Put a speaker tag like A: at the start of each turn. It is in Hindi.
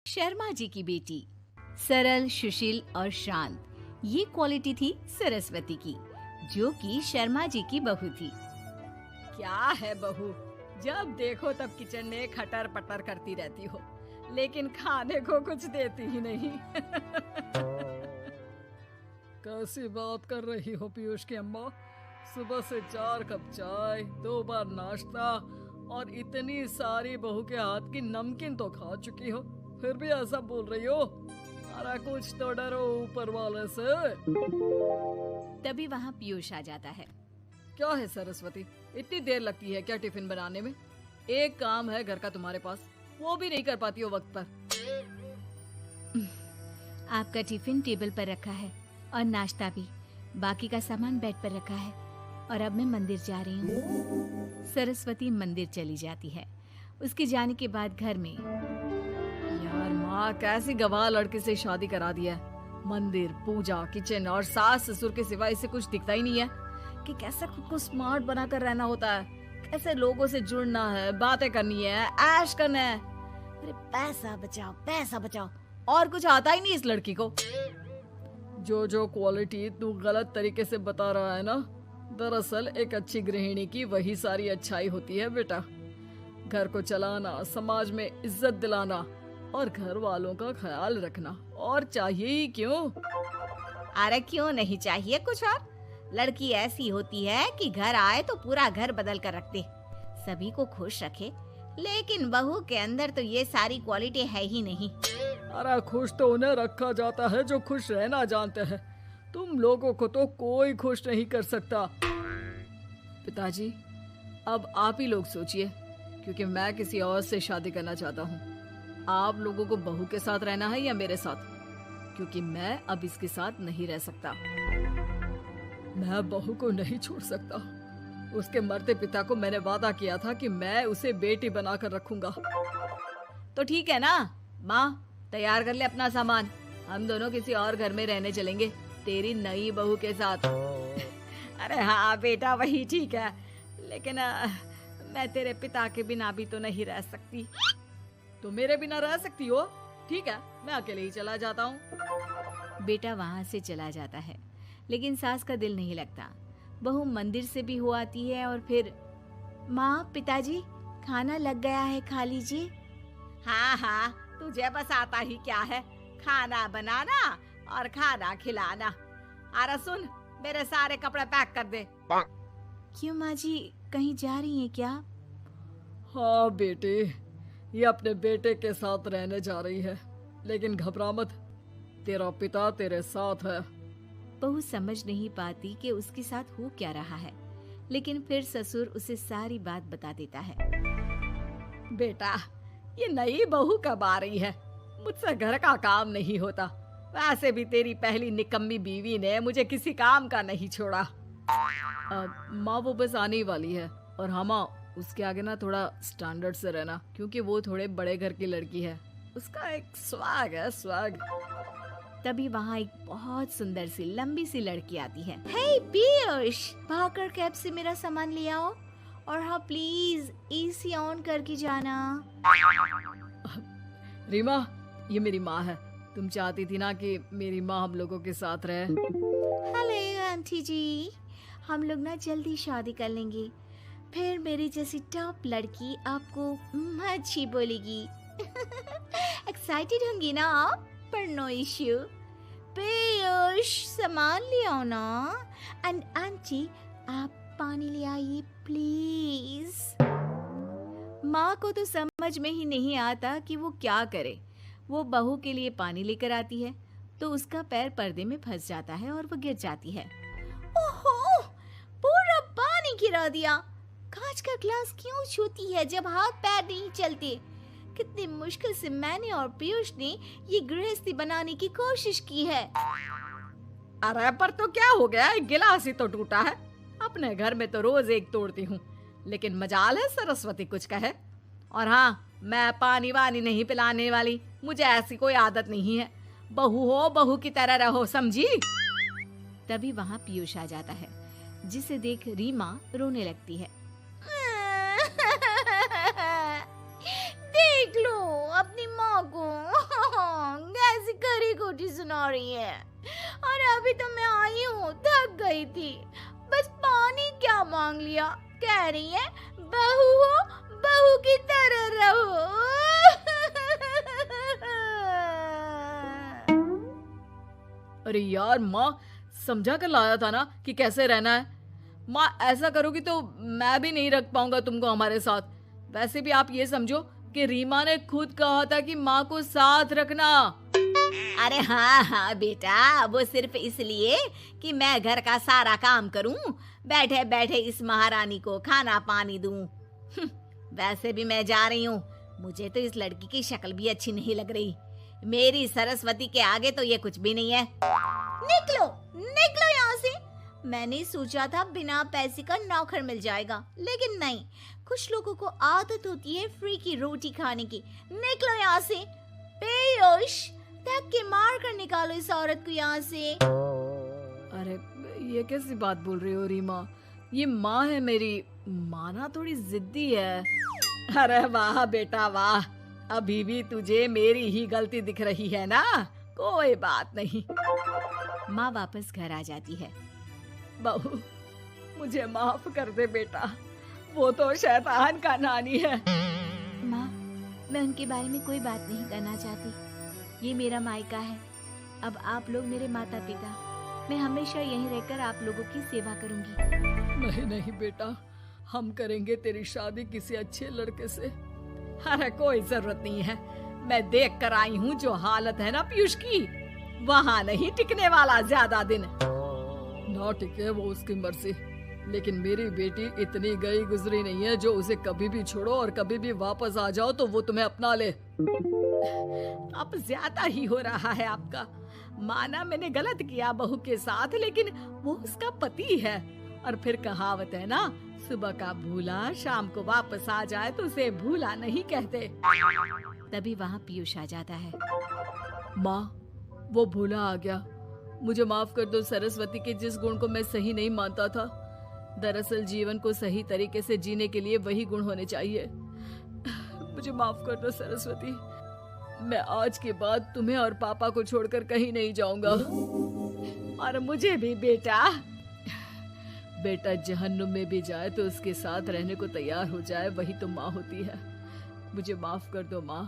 A: शर्मा जी की बेटी, सरल, सुशील और शांत, ये क्वालिटी थी सरस्वती की, जो कि शर्मा जी की बहू थी।
B: क्या है बहू, जब देखो तब किचन में खटर पटर करती रहती हो, लेकिन खाने को कुछ देती ही नहीं। कैसी बात कर रही हो पीयूष की अम्मा? सुबह से 4 कप चाय, 2 बार नाश्ता और इतनी सारी बहू के हाथ की नमकीन तो खा चुकी हो, फिर भी ऐसा बोल रही हो? अरे कुछ तो डरो ऊपर वाले से।
A: तभी वहाँ पीयूष आ जाता है।
B: क्या है सरस्वती, इतनी देर लगती है क्या टिफिन बनाने में? एक काम है घर का तुम्हारे पास, वो भी नहीं कर पाती हो वक्त पर।
A: आपका टिफिन टेबल पर रखा है और नाश्ता भी, बाकी का सामान बेड पर रखा है और अब मैं मंदिर जा रही हूँ। सरस्वती मंदिर चली जाती है। उसके जाने के बाद घर में,
B: यार माँ कैसी गवाह लड़के से शादी करा दिया है। मंदिर, पूजा, किचन और सास ससुर के सिवा इसे कुछ दिखता ही नहीं है कि कैसे खुद को स्मार्ट बनाकर रहना होता है, कैसे लोगों से जुड़ना है, बातें करनी है, ऐश करना है। अरे पैसा बचाओ और कुछ आता ही नहीं इस लड़की को। जो क्वालिटी तू गलत तरीके से बता रहा है ना, दरअसल एक अच्छी गृहिणी की वही सारी अच्छाई होती है बेटा। घर को चलाना, समाज में इज्जत दिलाना और घर वालों का ख्याल रखना, और चाहिए ही क्यों?
C: अरे क्यों नहीं चाहिए कुछ और? लड़की ऐसी होती है कि घर आए तो पूरा घर बदल कर रख दे, सभी को खुश रखे। लेकिन बहू के अंदर तो ये सारी क्वालिटी है ही नहीं।
B: अरे खुश तो उन्हें रखा जाता है जो खुश रहना जानते हैं। तुम लोगों को तो कोई खुश नहीं कर सकता। पिताजी, अब आप ही लोग सोचिए, क्योंकि मैं किसी और से शादी करना चाहता हूँ। आप लोगों को बहू के साथ रहना है या मेरे साथ? क्योंकि मैं अब इसके साथ नहीं रह सकता। मैं बहू को नहीं छोड़ सकता। उसके मरते पिता को मैंने वादा किया था कि मैं उसे बेटी बनाकर रखूंगा।
C: तो ठीक है ना माँ, तैयार कर ले अपना सामान, हम दोनों किसी और घर में रहने चलेंगे तेरी नई बहू के साथ।
B: अरे हाँ बेटा, वही ठीक है, लेकिन मैं तेरे पिता के बिना भी तो नहीं रह सकती। तो मेरे बिना रह सकती हो? ठीक है, मैं अकेले ही चला जाता हूँ।
A: बेटा वहाँ से चला जाता है, लेकिन सास का दिल नहीं लगता। बहू मंदिर से भी हो आती है और फिर, माँ, पिताजी, खाना लग गया है, खा लीजिए।
C: हाँ, तुझे बस आता ही क्या है, खाना बनाना और खाना खिलाना। अरे सुन, मेरे सारे कपड़े पैक कर दे।
A: क्यों माँ जी, कहीं जा रही हैं क्या?
B: हाँ बेटे, ये अपने बेटे के साथ रहने जा रही है, लेकिन घबरा मत, तेरा पिता तेरे साथ है।
A: बहू समझ नहीं पाती कि उसके साथ हो क्या रहा है, लेकिन फिर ससुर उसे सारी बात बता देता है।
B: बेटा, ये नई बहू कब आ रही है? मुझसे घर का काम नहीं होता। वैसे भी तेरी पहली निकम्मी बीवी ने मुझे किसी काम का नहीं छोड़ा। माँ वो बस आने ही वाली है, और हाँ माँ, उसके आगे ना थोड़ा स्टैंडर्ड से रहना, क्योंकि वो थोड़े बड़े घर की लड़की है। उसका एक स्वैग है, स्वैग।
A: तभी वहाँ एक बहुत सुंदर सी लंबी सी लड़की आती है।
C: हे पीयूष, भागकर कैब से मेरा सामान ले आओ, और हाँ प्लीज एसी ऑन करके जाना।
B: रीमा, ये मेरी माँ है। तुम चाहती थी ना कि मेरी माँ हम लोगों के साथ रहे।
C: हेलो आंटी जी, हम लोग ना जल्दी शादी कर लेंगे, फिर मेरी जैसी टॉप लड़की आपको अच्छी बोलेगी। एक्साइटेड होंगी ना आप? पर नो इश्यू। पीयूष, सामान ले आओ ना, एंड आंटी आप पानी ले आइए प्लीज।
A: माँ को तो समझ में ही नहीं आता कि वो क्या करे। वो बहू के लिए पानी लेकर आती है तो उसका पैर पर्दे में फंस जाता है और वो गिर जाती है।
C: ओहो, पूरा पानी गिरा दिया। कांच का ग्लास क्यों छूती है जब हाथ पैर नहीं चलते? कितनी मुश्किल से मैंने और पीयूष ने ये गृहस्थी बनाने की कोशिश की है।
B: अरे पर तो क्या हो गया, एक गिलास ही तो टूटा है। अपने घर में तो रोज एक तोड़ती हूँ, लेकिन मजाल है सरस्वती कुछ कहे। और हाँ, मैं पानी वानी नहीं पिलाने वाली, मुझे ऐसी कोई आदत नहीं है। बहू हो, बहू की तरह रहो, समझी?
A: तभी वहाँ पीयूष आ जाता है, जिसे देख रीमा रोने लगती है।
C: देख लो अपनी माँ को। गोटी सुना रही है। और अभी तो मैं आई हूँ, थक गई थी, बस पानी क्या मांग लिया। कह रही है बहू हो, बहू की तरह रहो।
B: अरे यार माँ, समझा कर लाया था ना कि कैसे रहना है। माँ ऐसा करोगी तो मैं भी नहीं रख पाऊंगा तुमको हमारे साथ। वैसे भी आप ये समझो कि रीमा ने खुद कहा था कि माँ को साथ रखना।
C: अरे हाँ हाँ बेटा, वो सिर्फ इसलिए कि मैं घर का सारा काम करूं, बैठे बैठे इस महारानी को खाना पानी दूं। वैसे भी मैं जा रही हूँ, मुझे तो इस लड़की की शक्ल भी अच्छी नहीं लग रही। मेरी सरस्वती के आगे तो ये कुछ भी नहीं है। निकलो निकलो यहाँ से। मैंने सोचा था बिना पैसे का नौकर मिल जाएगा, लेकिन नहीं। कुछ लोगों को आदत होती है फ्री की रोटी खाने की। निकलो यहाँ से। पीयूष, धक के मार कर निकालो इस औरत को यहाँ से।
B: अरे ये कैसी बात बोल रही हो रीमा? ये माँ है मेरी, माना थोड़ी जिद्दी है। अरे वाह बेटा वाह, अभी भी तुझे मेरी ही गलती दिख रही है ना? कोई बात नहीं।
A: माँ वापस घर आ जाती है।
B: बहू, मुझे माफ कर दे बेटा, वो तो शैतान का नानी है।
A: माँ, मैं उनके बारे में कोई बात नहीं करना चाहती। ये मेरा मायका है। अब आप लोग मेरे माता पिता। मैं हमेशा यहीं रहकर आप लोगों की सेवा करूंगी।
B: नहीं नहीं बेटा, हम करेंगे तेरी शादी किसी अच्छे लड़के से। अरे कोई जरूरत नहीं है, मैं देख कर आई हूँ जो हालत है ना पीयूष की, वहाँ नहीं टिकने वाला ज्यादा दिन। ना टिके वो उसकी मर्जी, लेकिन मेरी बेटी इतनी गई गुजरी नहीं है जो उसे कभी भी छोड़ो और कभी भी वापस आ जाओ तो वो तुम्हें अपना ले। अब ज्यादा ही हो रहा है आपका। माना मैंने गलत किया बहू के साथ, लेकिन वो उसका पति है। और फिर कहावत है ना, सुबह का भूला शाम को वापस आ जाए तो उसे भूला नहीं कहते।
A: तभी वहाँ पीयूष आ जाता है।
B: माँ, वो भूला आ गया, मुझे माफ कर दो। सरस्वती के जिस गुण को मैं सही नहीं मानता था, दरअसल जीवन को सही तरीके से जीने के लिए वही गुण होने चाहिए। मुझे माफ कर दो सरस्वती, मैं आज के बाद तुम्हें और पापा को छोड़कर कहीं नहीं जाऊंगा। और मुझे भी बेटा, बेटा जहन्नुम में भी जाए तो उसके साथ रहने को तैयार हो जाए, वही तो माँ होती है। मुझे माफ कर दो माँ।